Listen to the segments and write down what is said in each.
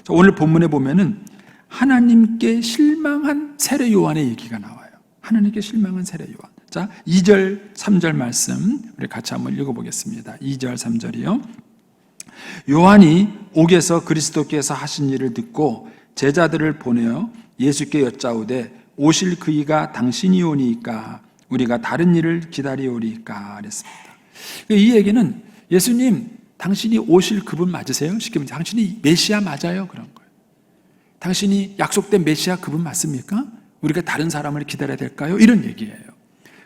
오늘 본문에 보면은 하나님께 실망한 세례 요한의 얘기가 나와요. 하나님께 실망한 세례 요한. 자, 2절, 3절 말씀 우리 같이 한번 읽어보겠습니다. 2절, 3절이요. 요한이 옥에서 그리스도께서 하신 일을 듣고 제자들을 보내어 예수께 여짜오되 오실 그이가 당신이오니까 우리가 다른 일을 기다리오리까 그랬습니다. 이 얘기는 예수님 당신이 오실 그분 맞으세요? 쉽게 말해서 당신이 메시아 맞아요? 그런 거예요. 당신이 약속된 메시아 그분 맞습니까? 우리가 다른 사람을 기다려야 될까요? 이런 얘기예요.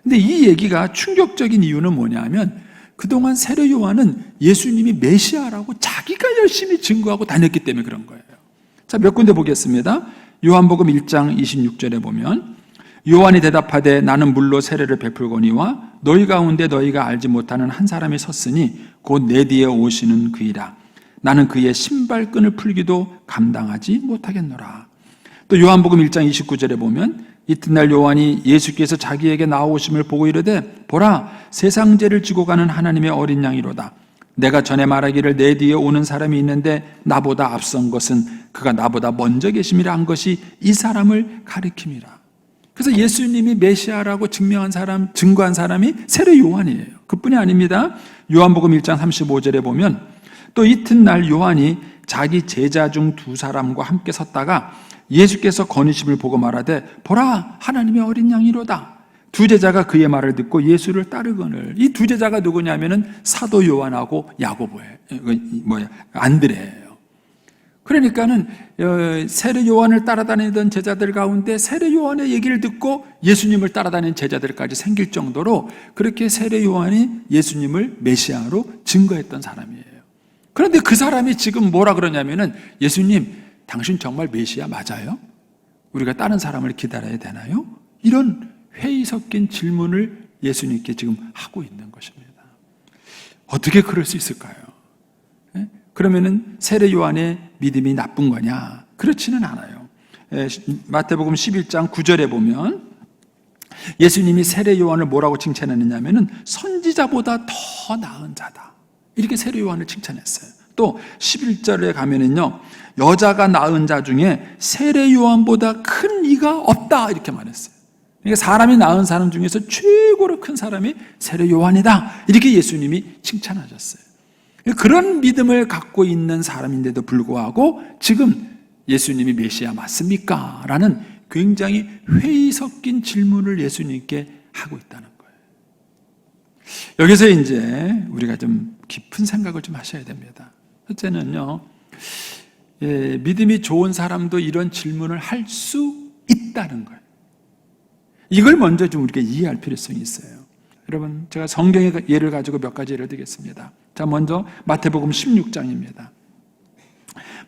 근데 이 얘기가 충격적인 이유는 뭐냐면 그동안 세례 요한은 예수님이 메시아라고 자기가 열심히 증거하고 다녔기 때문에 그런 거예요. 자, 몇 군데 보겠습니다. 요한복음 1장 26절에 보면 요한이 대답하되 나는 물로 세례를 베풀거니와 너희 가운데 너희가 알지 못하는 한 사람이 섰으니 곧 내 뒤에 오시는 그이라. 나는 그의 신발끈을 풀기도 감당하지 못하겠노라. 또 요한복음 1장 29절에 보면 이튿날 요한이 예수께서 자기에게 나오심을 보고 이르되 보라 세상 죄를 지고 가는 하나님의 어린 양이로다. 내가 전에 말하기를 내 뒤에 오는 사람이 있는데 나보다 앞선 것은 그가 나보다 먼저 계심이라 한 것이 이 사람을 가리킴이라. 그래서 예수님이 메시아라고 증거한 사람이 세례 요한이에요. 그뿐이 아닙니다. 요한복음 1장 35절에 보면 또 이튿날 요한이 자기 제자 중 두 사람과 함께 섰다가 예수께서 거니심을 보고 말하되 보라 하나님의 어린 양이로다. 두 제자가 그의 말을 듣고 예수를 따르거늘. 이 두 제자가 누구냐면은 사도 요한하고 야고보예요. 안드레예요. 그러니까는 세례 요한을 따라다니던 제자들 가운데 세례 요한의 얘기를 듣고 예수님을 따라다니는 제자들까지 생길 정도로 그렇게 세례 요한이 예수님을 메시아로 증거했던 사람이에요. 그런데 그 사람이 지금 뭐라 그러냐면은 예수님 당신 정말 메시아 맞아요? 우리가 다른 사람을 기다려야 되나요? 이런 회의 섞인 질문을 예수님께 지금 하고 있는 것입니다. 어떻게 그럴 수 있을까요? 그러면은 세례 요한의 믿음이 나쁜 거냐? 그렇지는 않아요. 마태복음 11장 9절에 보면 예수님이 세례 요한을 뭐라고 칭찬했느냐면은 선지자보다 더 나은 자다. 이렇게 세례 요한을 칭찬했어요. 또 11절에 가면은요. 여자가 낳은 자 중에 세례 요한보다 큰 이가 없다 이렇게 말했어요. 그러니까 사람이 낳은 사람 중에서 최고로 큰 사람이 세례 요한이다 이렇게 예수님이 칭찬하셨어요. 그런 믿음을 갖고 있는 사람인데도 불구하고 지금 예수님이 메시아 맞습니까? 라는 굉장히 회의 섞인 질문을 예수님께 하고 있다는 거예요. 여기서 이제 우리가 좀 깊은 생각을 좀 하셔야 됩니다. 첫째는요, 믿음이 좋은 사람도 이런 질문을 할 수 있다는 거예요. 이걸 먼저 좀 우리가 이해할 필요성이 있어요. 여러분, 제가 성경의 예를 가지고 몇 가지 예를 들겠습니다. 자, 먼저 마태복음 16장입니다.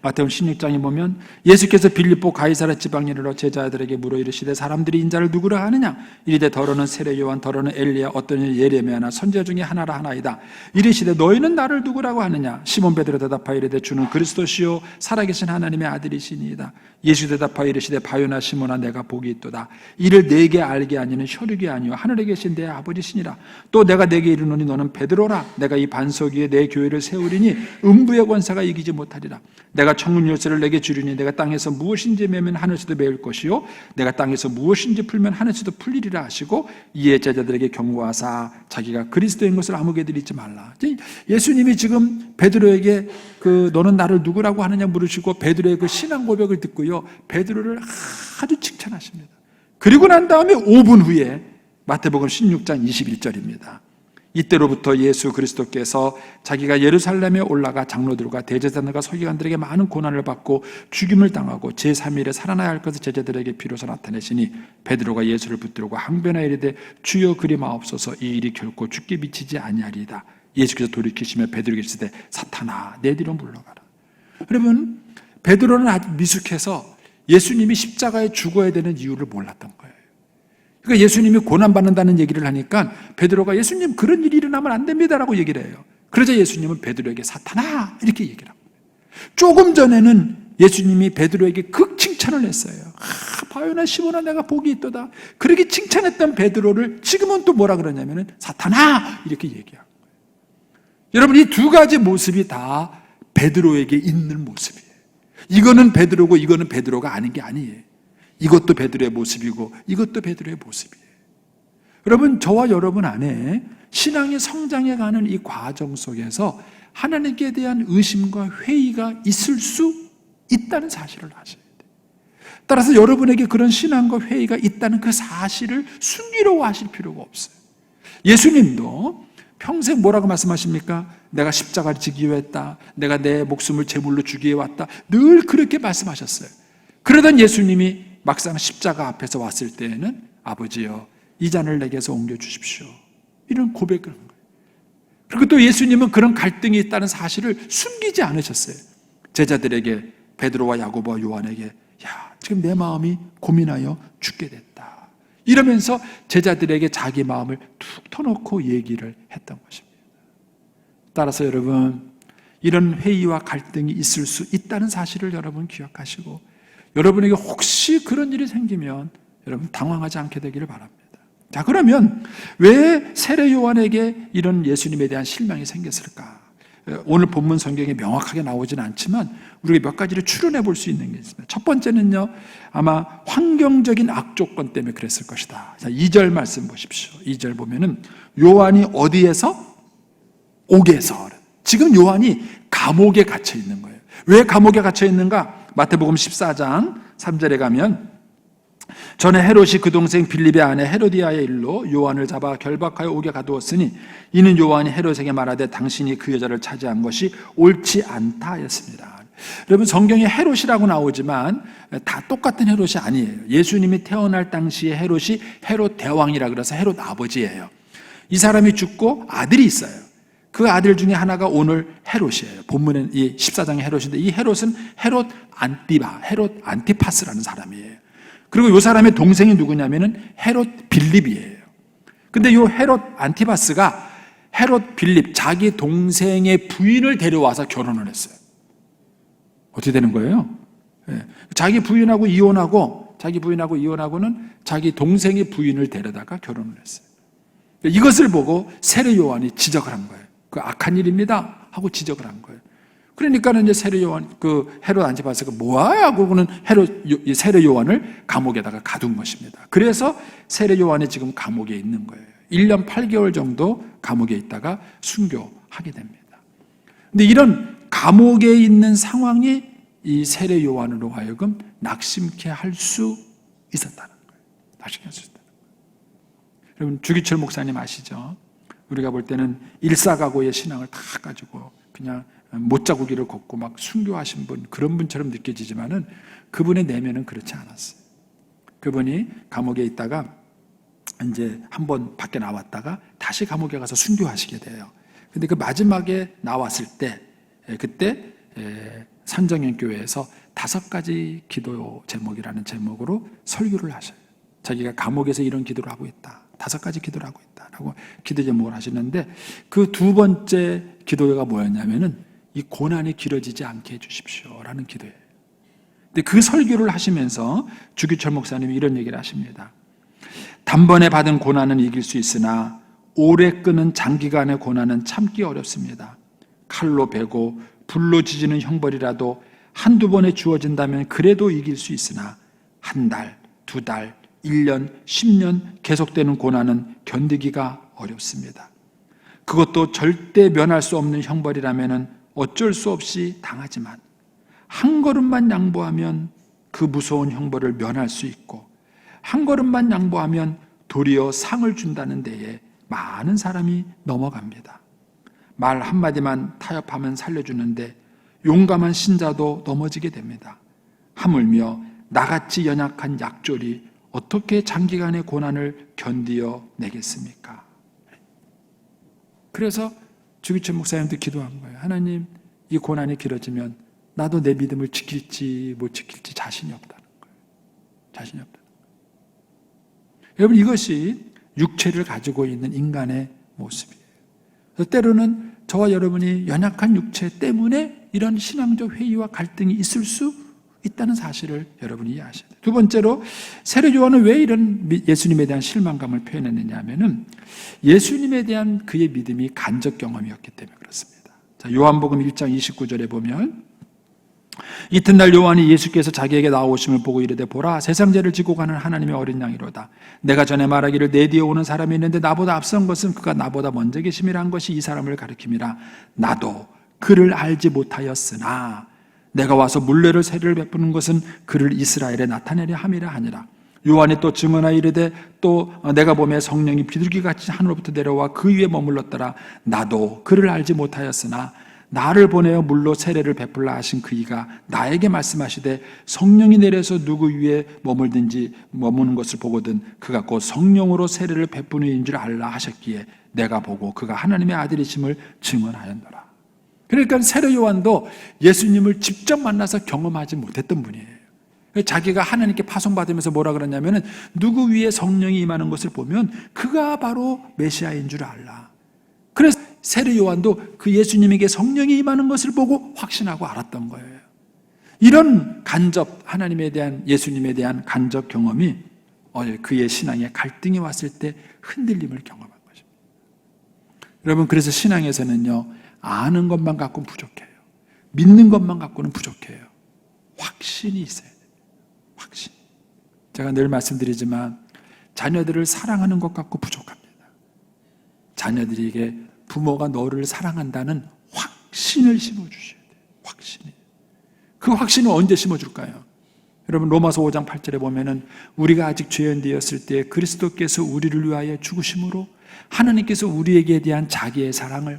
마태복음 16장에 보면 예수께서 빌립보 가이사랴 지방에 이르러 제자들에게 물어 이르시되 사람들이 인자를 누구라 하느냐? 이르되 더러는 세례 요한, 더러는 엘리야, 어떤 이는 예레미야나 선지자 중에 하나라 하나이다. 이르시되 너희는 나를 누구라고 하느냐? 시몬 베드로 대답하여 이르되 주는 그리스도시요 살아계신 하나님의 아들이시니이다. 예수 대답하여 이르시되 바요나 시몬아 내가 복이 있도다. 이를 내게 알게 아니는 혈육이 아니요 하늘에 계신 내 아버지시니라. 또 내가 내게 이르노니 너는 베드로라. 내가 이 반석 위에 내 교회를 세우리니 음부의 권세가 이기지 못하리라. 내가 천국 열쇠를 내게 주리니 내가 땅에서 무엇인지 매면 하늘에서도 매일 것이요 내가 땅에서 무엇인지 풀면 하늘에서도 풀리리라 하시고 이에 제자들에게 경고하사 자기가 그리스도인 것을 아무에게도 잊지 말라. 예수님이 지금 베드로에게 너는 나를 누구라고 하느냐 물으시고 베드로의 그 신앙 고백을 듣고요 베드로를 아주 칭찬하십니다. 그리고 난 다음에 5분 후에 마태복음 16장 21절입니다. 이때로부터 예수 그리스도께서 자기가 예루살렘에 올라가 장로들과 대제사장들과 서기관들에게 많은 고난을 받고 죽임을 당하고 제3일에 살아나야 할 것을 제자들에게 비로소 나타내시니 베드로가 예수를 붙들고 항변하여 이르되 주여 그리 마옵소서 이 일이 결코 죽게 미치지 아니하리이다. 예수께서 돌이키시며 베드로에게 이르시되 사탄아 내 뒤로 물러가라. 여러분, 베드로는 아주 미숙해서 예수님이 십자가에 죽어야 되는 이유를 몰랐던 거예요. 그러니까 예수님이 고난받는다는 얘기를 하니까 베드로가 예수님 그런 일이 일어나면 안 됩니다라고 얘기를 해요. 그러자 예수님은 베드로에게 사탄아 이렇게 얘기를 합니다. 조금 전에는 예수님이 베드로에게 극 칭찬을 했어요. 바요나 시몬아 내가 복이 있도다. 그렇게 칭찬했던 베드로를 지금은 또 뭐라 그러냐면은 사탄아 이렇게 얘기하고. 여러분, 이 두 가지 모습이 다 베드로에게 있는 모습이에요. 이거는 베드로고 이거는 베드로가 아닌 게 아니에요. 이것도 베드로의 모습이고 이것도 베드로의 모습이에요. 여러분, 저와 여러분 안에 신앙의 성장해가는 이 과정 속에서 하나님께 대한 의심과 회의가 있을 수 있다는 사실을 아셔야 돼요. 따라서 여러분에게 그런 신앙과 회의가 있다는 그 사실을 순기로워하실 필요가 없어요. 예수님도 평생 뭐라고 말씀하십니까? 내가 십자가를 지기 위해 했다. 내가 내 목숨을 제물로 주기 위해 왔다. 늘 그렇게 말씀하셨어요. 그러던 예수님이 막상 십자가 앞에서 왔을 때에는 아버지여, 이 잔을 내게서 옮겨주십시오. 이런 고백을 한 거예요. 그리고 또 예수님은 그런 갈등이 있다는 사실을 숨기지 않으셨어요. 제자들에게, 베드로와 야고보와 요한에게, 야, 지금 내 마음이 고민하여 죽게 됐다. 이러면서 제자들에게 자기 마음을 툭 터놓고 얘기를 했던 것입니다. 따라서 여러분, 이런 회의와 갈등이 있을 수 있다는 사실을 여러분 기억하시고, 여러분에게 혹시 그런 일이 생기면 여러분 당황하지 않게 되기를 바랍니다. 자, 그러면 왜 세례 요한에게 이런 예수님에 대한 실망이 생겼을까? 오늘 본문 성경에 명확하게 나오진 않지만 우리가 몇 가지를 추론해 볼 수 있는 게 있습니다. 첫 번째는요, 아마 환경적인 악조건 때문에 그랬을 것이다. 자, 2절 말씀 보십시오. 2절 보면은 요한이 어디에서? 옥에서. 지금 요한이 감옥에 갇혀 있는 거예요. 왜 감옥에 갇혀 있는가? 마태복음 14장 3절에 가면, 전에 헤롯이 그 동생 빌립의 아내 헤로디아의 일로 요한을 잡아 결박하여 옥에 가두었으니 이는 요한이 헤롯에게 말하되 당신이 그 여자를 차지한 것이 옳지 않다 하였습니다. 여러분, 성경에 헤롯이라고 나오지만 다 똑같은 헤롯이 아니에요. 예수님이 태어날 당시에 헤롯이 헤롯 대왕이라 그래서 헤롯 아버지예요. 이 사람이 죽고 아들이 있어요. 그 아들 중에 하나가 오늘 헤롯이에요. 본문은 이 14장의 헤롯인데, 이 헤롯은 헤롯 안티파스라는 사람이에요. 그리고 이 사람의 동생이 누구냐면은 헤롯 빌립이에요. 근데 이 헤롯 안티파스가 헤롯 빌립, 자기 동생의 부인을 데려와서 결혼을 했어요. 어떻게 되는 거예요? 자기 부인하고 이혼하고는 자기 동생의 부인을 데려다가 결혼을 했어요. 이것을 보고 세례 요한이 지적을 한 거예요. 그 악한 일입니다 하고 지적을 한 거예요. 그러니까는 이제 세례 요한, 그 헤롯 안티파스가 뭐야 하고는 세례 요한을 감옥에다가 가둔 것입니다. 그래서 세례 요한이 지금 감옥에 있는 거예요. 1년 8개월 정도 감옥에 있다가 순교하게 됩니다. 근데 이런 감옥에 있는 상황이 이 세례 요한으로 하여금 낙심케 할 수 있었다는 거예요. 낙심케 할 수 있었다는 거예요. 여러분, 주기철 목사님 아시죠? 우리가 볼 때는 일사각오의 신앙을 다 가지고 그냥 못자국이를 걷고 막 순교하신 분, 그런 분처럼 느껴지지만은 그분의 내면은 그렇지 않았어요. 그분이 감옥에 있다가 이제 한번 밖에 나왔다가 다시 감옥에 가서 순교하시게 돼요. 근데 그 마지막에 나왔을 때, 그때 산정현 교회에서 5가지 기도 제목이라는 제목으로 설교를 하셔요. 자기가 감옥에서 이런 기도를 하고 있다, 5가지 기도를 하고 있다라고 기도 제목을 하시는데, 그 2번째 기도가 뭐였냐면은 이 고난이 길어지지 않게 해주십시오라는 기도예요. 근데 그 설교를 하시면서 주기철 목사님이 이런 얘기를 하십니다. 단번에 받은 고난은 이길 수 있으나 오래 끄는 장기간의 고난은 참기 어렵습니다. 칼로 베고 불로 지지는 형벌이라도 한두 번에 주어진다면 그래도 이길 수 있으나 1달, 2달, 1년, 10년 계속되는 고난은 견디기가 어렵습니다. 그것도 절대 면할 수 없는 형벌이라면 어쩔 수 없이 당하지만 한 걸음만 양보하면 그 무서운 형벌을 면할 수 있고, 한 걸음만 양보하면 도리어 상을 준다는 데에 많은 사람이 넘어갑니다. 말 한마디만 타협하면 살려주는데 용감한 신자도 넘어지게 됩니다. 하물며 나같이 연약한 약졸이 어떻게 장기간의 고난을 견디어 내겠습니까? 그래서 주기철 목사님도 기도한 거예요. 하나님, 이 고난이 길어지면 나도 내 믿음을 지킬지 못 지킬지 자신이 없다는 거예요. 자신이 없다는 거예요. 여러분, 이것이 육체를 가지고 있는 인간의 모습이에요. 그래서 때로는 저와 여러분이 연약한 육체 때문에 이런 신앙적 회의와 갈등이 있을 수 있다는 사실을 여러분이 이해하셔야 돼요. 두 번째로, 세례 요한은 왜 이런 예수님에 대한 실망감을 표현했느냐 하면은 예수님에 대한 그의 믿음이 간접 경험이었기 때문에 그렇습니다. 자, 요한복음 1장 29절에 보면 이튿날 요한이 예수께서 자기에게 나오심을 보고 이르되 보라 세상 죄를 지고 가는 하나님의 어린 양이로다. 내가 전에 말하기를 내 뒤에 오는 사람이 있는데 나보다 앞선 것은 그가 나보다 먼저 계심이라 한 것이 이 사람을 가리킴이라. 나도 그를 알지 못하였으나 내가 와서 물레를 세례를 베푸는 것은 그를 이스라엘에 나타내려 함이라 하니라. 요한이 또 증언하여 이르되 또 내가 보매 성령이 비둘기같이 하늘로부터 내려와 그 위에 머물렀더라. 나도 그를 알지 못하였으나 나를 보내어 물로 세례를 베풀라 하신 그이가 나에게 말씀하시되 성령이 내려서 누구 위에 머무는 것을 보거든 그가 곧 성령으로 세례를 베푸는 이인 줄 알라 하셨기에 내가 보고 그가 하나님의 아들이심을 증언하였노라. 그러니까 세례 요한도 예수님을 직접 만나서 경험하지 못했던 분이에요. 자기가 하나님께 파송받으면서 뭐라 그러냐면은 누구 위에 성령이 임하는 것을 보면 그가 바로 메시아인 줄 알라. 그래서 세례 요한도 그 예수님에게 성령이 임하는 것을 보고 확신하고 알았던 거예요. 이런 간접 하나님에 대한 예수님에 대한 간접 경험이 그의 신앙에 갈등이 왔을 때 흔들림을 경험한 것입니다. 여러분 그래서 신앙에서는요 아는 것만 갖고는 부족해요. 믿는 것만 갖고는 부족해요. 확신이 있어야 돼요. 확신. 제가 늘 말씀드리지만 자녀들을 사랑하는 것 갖고 부족합니다. 자녀들에게 부모가 너를 사랑한다는 확신을 심어주셔야 돼요. 확신이. 그 확신을 언제 심어줄까요? 여러분 로마서 5장 8절에 보면은 우리가 아직 죄인 되었을 때 그리스도께서 우리를 위하여 죽으심으로 하나님께서 우리에게 대한 자기의 사랑을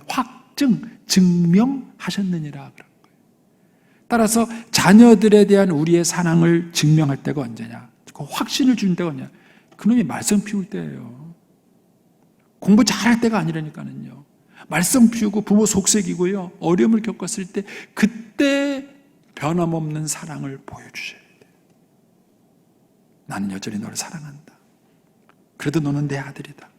증명하셨느니라 그런 거예요. 따라서 자녀들에 대한 우리의 사랑을 증명할 때가 언제냐? 그 확신을 준 때가 언제냐? 그놈이 말썽 피울 때예요. 공부 잘할 때가 아니라니까는요. 말썽 피우고 부모 속색이고요. 어려움을 겪었을 때 그때 변함없는 사랑을 보여주셔야 돼요. 나는 여전히 너를 사랑한다. 그래도 너는 내 아들이다.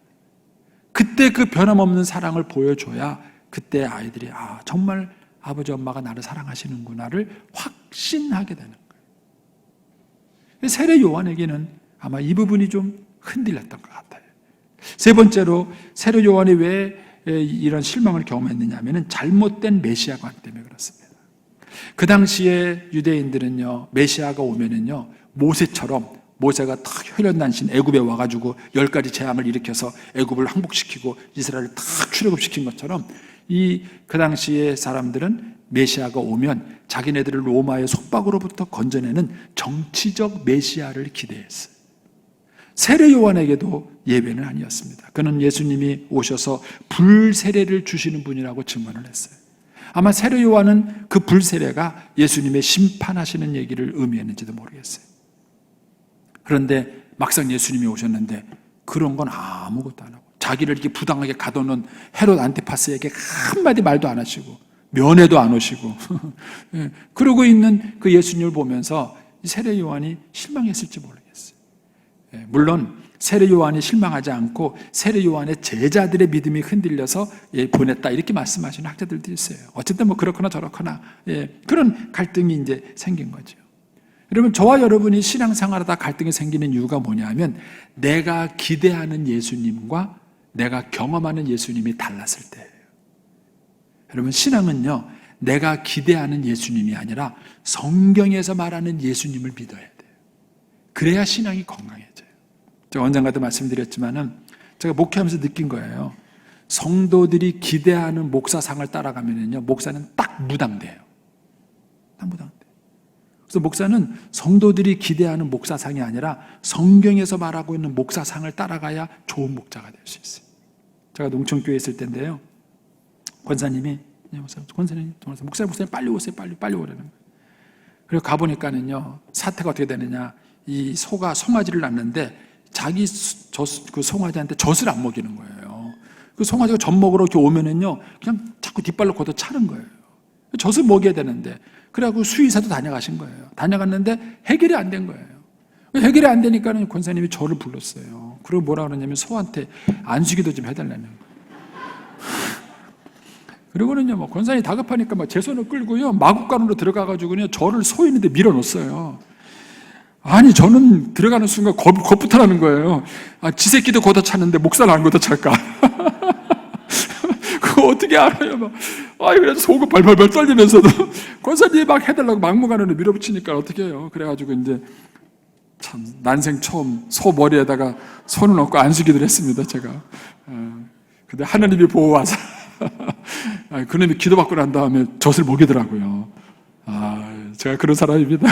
그때 그 변함없는 사랑을 보여줘야 그때 아이들이 정말 아버지 엄마가 나를 사랑하시는구나를 확신하게 되는 거예요. 세례 요한에게는 아마 이 부분이 좀 흔들렸던 것 같아요. 세 번째로 세례 요한이 왜 이런 실망을 경험했느냐 하면 잘못된 메시아관 때문에 그렇습니다. 그 당시에 유대인들은요 메시아가 오면은요 모세가 탁 혈연단신 애굽에 와가지고 10가지 재앙을 일으켜서 애굽을 항복시키고 이스라엘을 탁 출애굽시킨 것처럼 그 당시에 사람들은 메시아가 오면 자기네들을 로마의 속박으로부터 건져내는 정치적 메시아를 기대했어요. 세례 요한에게도 예외는 아니었습니다. 그는 예수님이 오셔서 불세례를 주시는 분이라고 증언을 했어요. 아마 세례 요한은 그 불세례가 예수님의 심판하시는 얘기를 의미했는지도 모르겠어요. 그런데 막상 예수님이 오셨는데 그런 건 아무것도 안 하고 자기를 이렇게 부당하게 가둬놓은 헤롯 안티파스에게 한마디 말도 안 하시고 면회도 안 오시고 그러고 있는 그 예수님을 보면서 세례 요한이 실망했을지 모르겠어요. 물론 세례 요한이 실망하지 않고 세례 요한의 제자들의 믿음이 흔들려서 보냈다 이렇게 말씀하시는 학자들도 있어요. 어쨌든 뭐 그렇거나 저렇거나 그런 갈등이 이제 생긴 거죠. 여러분 저와 여러분이 신앙생활하다 갈등이 생기는 이유가 뭐냐면 내가 기대하는 예수님과 내가 경험하는 예수님이 달랐을 때예요. 여러분 신앙은요 내가 기대하는 예수님이 아니라 성경에서 말하는 예수님을 믿어야 돼요. 그래야 신앙이 건강해져요. 제가 언젠가도 말씀드렸지만은 제가 목회하면서 느낀 거예요. 성도들이 기대하는 목사상을 따라가면은요 목사는 딱 무당돼요. 딱 무당돼. 그래서 목사는 성도들이 기대하는 목사상이 아니라 성경에서 말하고 있는 목사상을 따라가야 좋은 목자가 될 수 있어요. 제가 농촌교회에 있을 때인데요. 권사님이 목사님 빨리 오세요. 빨리 오라는 거예요. 그리고 가보니까는요 사태가 어떻게 되느냐 이 소가 송아지를 낳는데 자기 그 송아지한테 젖을 안 먹이는 거예요. 그 송아지가 젖 먹으러 이렇게 오면은요 그냥 자꾸 뒷발로 걷어 차는 거예요. 젖을 먹여야 되는데 그래갖고 수의사도 다녀가신 거예요. 다녀갔는데 해결이 안 된 거예요. 해결이 안 되니까는 권사님이 저를 불렀어요. 그리고 뭐라 그러냐면 소한테 안수기도 좀 해달라는 거예요. 그리고는요, 뭐 권사님이 다급하니까 막 제 손을 끌고요, 마국간으로 들어가가지고요, 저를 소 있는데 밀어놓았어요. 아니, 저는 들어가는 순간 겁부터 나는 거예요. 지 새끼도 걷어차는데 목사를 안 걷어찰까? 그거 어떻게 알아요? 막. 그래서 속을 벌벌벌 떨리면서도 권사님이 막 해달라고 막무가내로 밀어붙이니까 어떻게 해요? 그래가지고 이제 참 난생 처음 소 머리에다가 손을 얹고 안수기도를 했습니다, 제가. 근데 하나님이 보호하사 그놈이 기도받고 난 다음에 젖을 먹이더라고요. 제가 그런 사람입니다.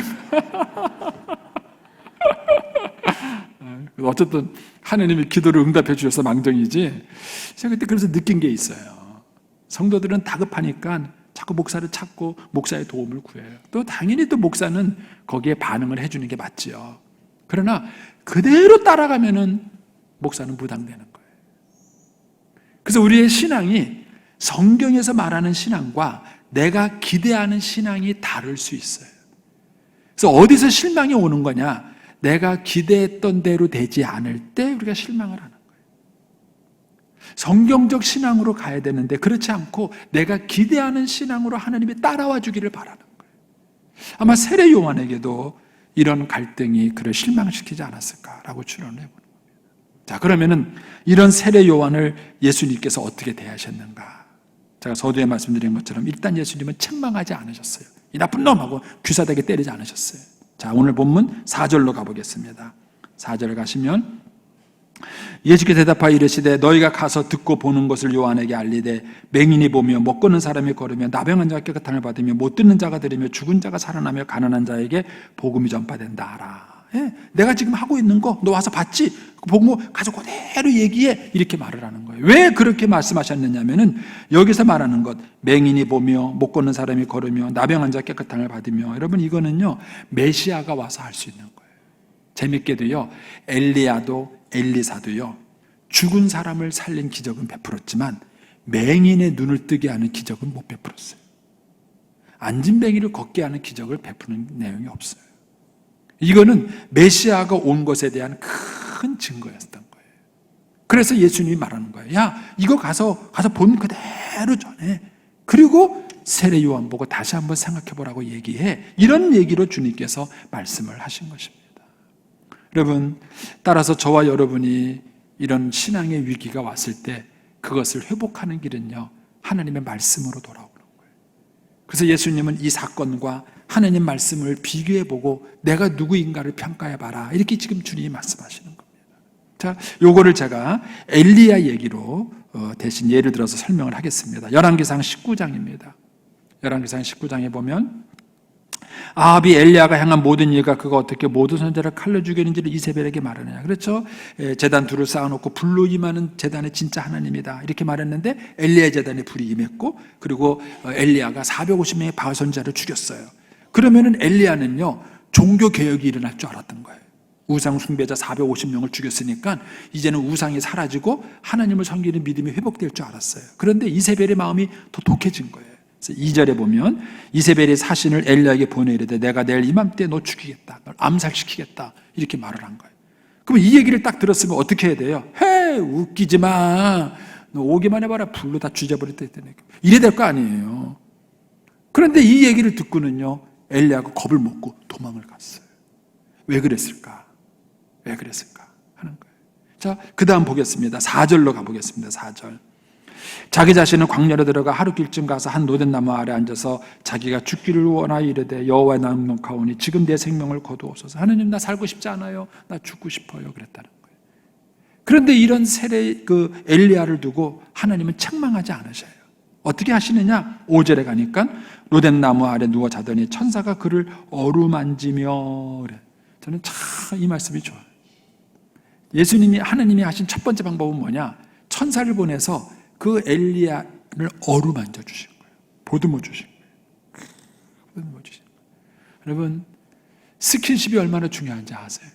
어쨌든 하나님이 기도를 응답해 주셔서 망정이지. 제가 그때 그래서 느낀 게 있어요. 성도들은 다급하니까 자꾸 목사를 찾고 목사의 도움을 구해요. 또 당연히 또 목사는 거기에 반응을 해주는 게 맞지요. 그러나 그대로 따라가면은 목사는 무당되는 거예요. 그래서 우리의 신앙이 성경에서 말하는 신앙과 내가 기대하는 신앙이 다를 수 있어요. 그래서 어디서 실망이 오는 거냐? 내가 기대했던 대로 되지 않을 때 우리가 실망을 하는 거예요. 성경적 신앙으로 가야 되는데 그렇지 않고 내가 기대하는 신앙으로 하나님이 따라와 주기를 바라는 거예요. 아마 세례 요한에게도 이런 갈등이 그를 실망시키지 않았을까라고 추론을 해보는 겁니다. 자, 그러면은 이런 세례 요한을 예수님께서 어떻게 대하셨는가? 제가 서두에 말씀드린 것처럼 일단 예수님은 책망하지 않으셨어요. 이 나쁜 놈하고 귀사되게 때리지 않으셨어요. 자, 오늘 본문 4절로 가보겠습니다. 4절 가시면 예수께서 대답하여 이르시되 너희가 가서 듣고 보는 것을 요한에게 알리되 맹인이 보며 못 걷는 사람이 걸으며 나병한 자가 깨끗함을 받으며 못 듣는 자가 들으며 죽은 자가 살아나며 가난한 자에게 복음이 전파된다 하라. 내가 지금 하고 있는 거 너 와서 봤지? 보고 가서 그대로 얘기해. 이렇게 말을 하는 거예요. 왜 그렇게 말씀하셨느냐면은 여기서 말하는 것 맹인이 보며 못 걷는 사람이 걸으며 나병한 자가 깨끗함을 받으며 여러분 이거는요 메시아가 와서 할 수 있는 거예요. 재밌게도요 엘리야도 엘리사도요 죽은 사람을 살린 기적은 베풀었지만 맹인의 눈을 뜨게 하는 기적은 못 베풀었어요. 앉은 맹인을 걷게 하는 기적을 베푸는 내용이 없어요. 이거는 메시아가 온 것에 대한 큰 증거였던 거예요. 그래서 예수님이 말하는 거예요. 야, 이거 가서 본 그대로 전해. 그리고 세례 요한 보고 다시 한번 생각해 보라고 얘기해. 이런 얘기로 주님께서 말씀을 하신 것입니다. 여러분, 따라서 저와 여러분이 이런 신앙의 위기가 왔을 때 그것을 회복하는 길은요, 하나님의 말씀으로 돌아오는 거예요. 그래서 예수님은 이 사건과 하나님 말씀을 비교해보고 내가 누구인가를 평가해봐라. 이렇게 지금 주님이 말씀하시는 겁니다. 자, 요거를 제가 엘리야 얘기로 대신 예를 들어서 설명을 하겠습니다. 열왕기상 19장입니다. 열왕기상 19장에 보면 아합이 엘리야가 행한 모든 일과 그가 어떻게 모든 선지자를 칼로 죽였는지를 이세벨에게 말하느냐. 그렇죠? 제단 둘을 쌓아놓고 불로 임하는 제단의 진짜 하나님이다. 이렇게 말했는데 엘리야 제단에 불이 임했고 그리고 엘리야가 450명의 바알 선지자를 죽였어요. 그러면은 엘리야는요 종교 개혁이 일어날 줄 알았던 거예요. 우상 숭배자 450명을 죽였으니까 이제는 우상이 사라지고 하나님을 섬기는 믿음이 회복될 줄 알았어요. 그런데 이세벨의 마음이 더 독해진 거예요. 2절에 보면 이세벨이 사신을 엘리야에게 보내이르되 내가 내일 이맘때 너 죽이겠다. 널 암살시키겠다. 이렇게 말을 한 거예요. 그럼 이 얘기를 딱 들었으면 어떻게 해야 돼요? 웃기지 마. 너 오기만 해봐라. 불로 다 쥐져버렸다 했더니 이래 될 거 아니에요. 그런데 이 얘기를 듣고는요 엘리야가 겁을 먹고 도망을 갔어요. 왜 그랬을까? 왜 그랬을까? 하는 거예요. 자, 그 다음 보겠습니다. 4절로 가보겠습니다. 4절. 자기 자신은 광야로 들어가 하루길쯤 가서 한 노된 나무 아래 앉아서 자기가 죽기를 원하여 이르되 여호와의 낭독하오니 지금 내 생명을 거두옵소서. 하느님 나 살고 싶지 않아요. 나 죽고 싶어요. 그랬다는 거예요. 그런데 이런 엘리야를 두고 하나님은 책망하지 않으셔요. 어떻게 하시느냐? 5절에 가니까 노된 나무 아래 누워 자더니 천사가 그를 어루만지며 그래. 저는 참 이 말씀이 좋아요. 예수님이 하나님이 하신 첫 번째 방법은 뭐냐? 천사를 보내서 그 엘리야를 어루만져 주신 거예요. 보듬어 주신 거예요. 보듬어 주신 거예요. 여러분, 스킨십이 얼마나 중요한지 아세요?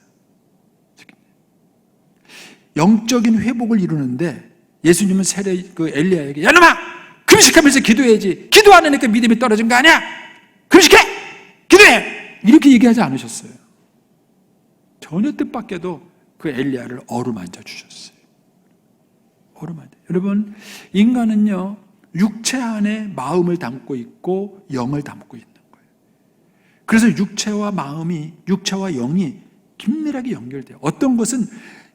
영적인 회복을 이루는데 예수님은 엘리야에게 야 놈아! 금식하면서 기도해야지. 기도 안 하니까 믿음이 떨어진 거 아니야? 금식해! 기도해! 이렇게 얘기하지 않으셨어요. 전혀 뜻밖에도 그 엘리야를 어루만져 주셨어요. 여러분, 인간은요 육체 안에 마음을 담고 있고 영을 담고 있는 거예요. 그래서 육체와 영이 긴밀하게 연결돼요. 어떤 것은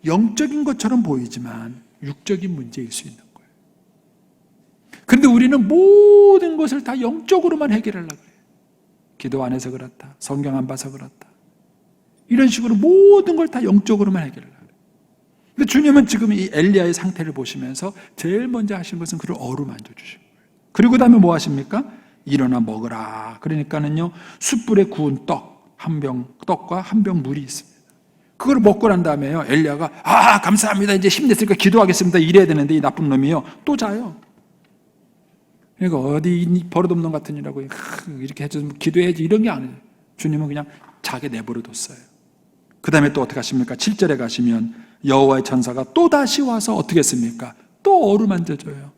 영적인 것처럼 보이지만 육적인 문제일 수 있는 거예요. 그런데 우리는 모든 것을 다 영적으로만 해결하려고 해요. 기도 안 해서 그렇다, 성경 안 봐서 그렇다, 이런 식으로 모든 걸 다 영적으로만 해결하려고 해요. 근데 주님은 지금 이 엘리야의 상태를 보시면서 제일 먼저 하신 것은 그를 어루만져 주신 거예요. 그리고 그다음에 뭐 하십니까? 일어나 먹으라. 그러니까는요, 숯불에 구운 떡과 한 병 물이 있습니다. 그걸 먹고 난 다음에요, 엘리야가 감사합니다, 이제 힘냈으니까 기도하겠습니다, 이래야 되는데 이 나쁜 놈이요 또 자요. 그러니까 어디 버릇없는 놈 같은 이라고 이렇게 해서 기도해야지, 이런 게 아니에요. 주님은 그냥 자게 내버려 뒀어요. 그 다음에 또 어떻게 하십니까? 7절에 가시면 여호와의 천사가 또 다시 와서 어떻게 했습니까? 또 어루만져줘요.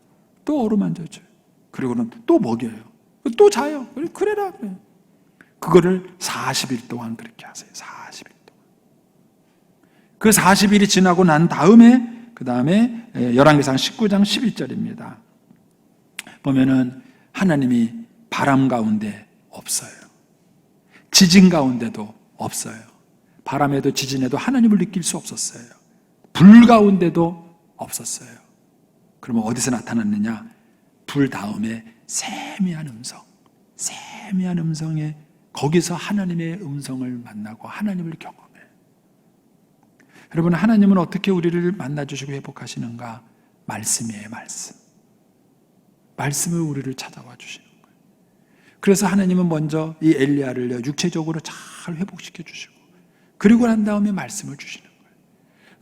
또 어루만져줘요. 그리고는 또 먹여요. 또 자요. 그래라 그래요. 그거를 40일 동안 그렇게 하세요. 40일 동안. 그 40일이 지나고 난 다음에 그 다음에 열왕기상 19장 11절입니다. 보면은 하나님이 바람 가운데 없어요. 지진 가운데도 없어요. 바람에도 지진에도 하나님을 느낄 수 없었어요. 불 가운데도 없었어요. 그러면 어디서 나타났느냐? 불 다음에 세미한 음성에 거기서 하나님의 음성을 만나고 하나님을 경험해요. 여러분, 하나님은 어떻게 우리를 만나주시고 회복하시는가? 말씀이에요, 말씀. 말씀을 우리를 찾아와 주시는 거예요. 그래서 하나님은 먼저 이 엘리야를 육체적으로 잘 회복시켜 주시고, 그리고 난 다음에 말씀을 주시는 거예요.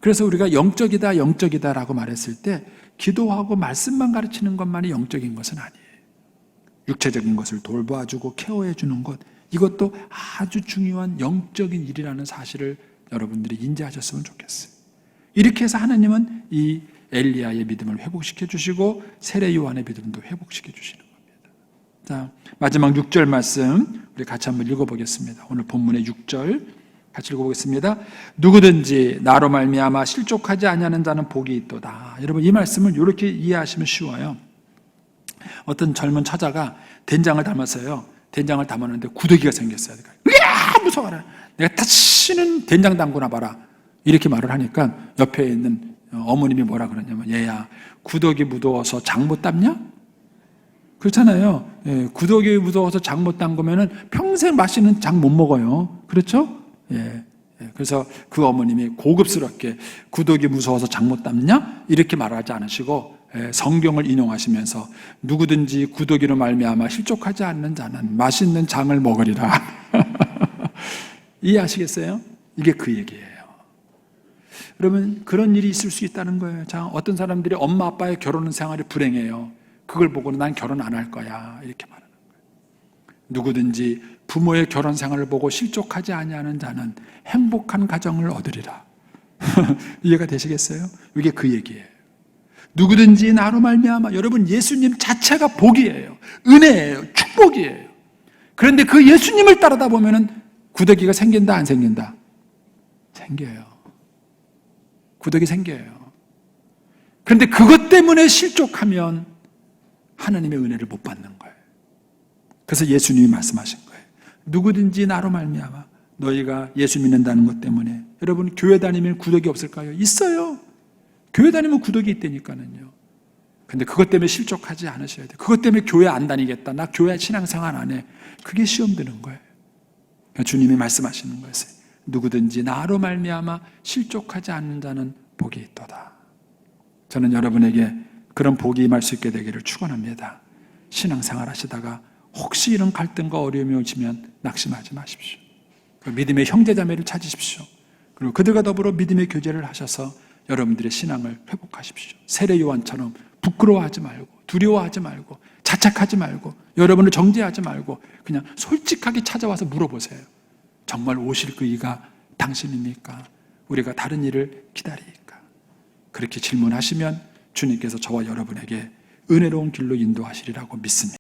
그래서 우리가 영적이다라고 말했을 때 기도하고 말씀만 가르치는 것만이 영적인 것은 아니에요. 육체적인 것을 돌봐주고 케어해 주는 것, 이것도 아주 중요한 영적인 일이라는 사실을 여러분들이 인지하셨으면 좋겠어요. 이렇게 해서 하나님은 이 엘리야의 믿음을 회복시켜 주시고 세례 요한의 믿음도 회복시켜 주시는 겁니다. 자, 마지막 6절 말씀 우리 같이 한번 읽어보겠습니다. 오늘 본문의 6절 같이 읽어보겠습니다. 누구든지 나로 말미암아 실족하지 아니하는 자는 복이 있도다. 여러분, 이 말씀을 이렇게 이해하시면 쉬워요. 어떤 젊은 처자가 된장을 담았어요. 된장을 담았는데 구더기가 생겼어요. 으아, 무서워라. 내가 다시는 된장 담그나 봐라. 이렇게 말을 하니까 옆에 있는 어머님이 뭐라 그러냐면, 얘야, 구더기 묻어서 장 못 담냐? 그렇잖아요. 예, 구더기 묻어서 장 못 담그면은 평생 맛있는 장 못 먹어요. 그렇죠? 예. 그래서 그 어머님이 고급스럽게 구더기 무서워서 장 못 담냐? 이렇게 말하지 않으시고 성경을 인용하시면서 누구든지 구더기로 말미암아 실족하지 않는 자는 맛있는 장을 먹으리라. 이해하시겠어요? 이게 그 얘기예요. 그러면 그런 일이 있을 수 있다는 거예요. 자, 어떤 사람들이 엄마 아빠의 결혼 생활이 불행해요. 그걸 보고는 난 결혼 안 할 거야, 이렇게 말하는 거예요. 누구든지 부모의 결혼 생활을 보고 실족하지 아니하는 자는 행복한 가정을 얻으리라. 이해가 되시겠어요? 이게 그 얘기예요. 누구든지 나로 말미암아, 여러분, 예수님 자체가 복이에요. 은혜예요. 축복이에요. 그런데 그 예수님을 따르다 보면은 구더기가 생긴다, 안 생긴다? 생겨요. 구더기 생겨요. 그런데 그것 때문에 실족하면 하나님의 은혜를 못 받는 거예요. 그래서 예수님이 말씀하신 거예요. 누구든지 나로 말미암아, 너희가 예수 믿는다는 것 때문에, 여러분, 교회 다니면 구더기 없을까요? 있어요. 교회 다니면 구더기 있다니까는요. 근데 그것 때문에 실족하지 않으셔야 돼요. 그것 때문에 교회 안 다니겠다, 나 교회 신앙생활 안 해, 그게 시험 드는 거예요. 그러니까 주님이 말씀하시는 거예요. 누구든지 나로 말미암아 실족하지 않는 자는 복이 있도다. 저는 여러분에게 그런 복이 임할 수 있게 되기를 축원합니다. 신앙생활 하시다가 혹시 이런 갈등과 어려움이 오시면 낙심하지 마십시오. 믿음의 형제자매를 찾으십시오. 그리고 그들과 더불어 믿음의 교제를 하셔서 여러분들의 신앙을 회복하십시오. 세례 요한처럼 부끄러워하지 말고, 두려워하지 말고, 자책하지 말고, 여러분을 정죄하지 말고 그냥 솔직하게 찾아와서 물어보세요. 정말 오실 그 이가 당신입니까? 우리가 다른 일을 기다리니까. 그렇게 질문하시면 주님께서 저와 여러분에게 은혜로운 길로 인도하시리라고 믿습니다.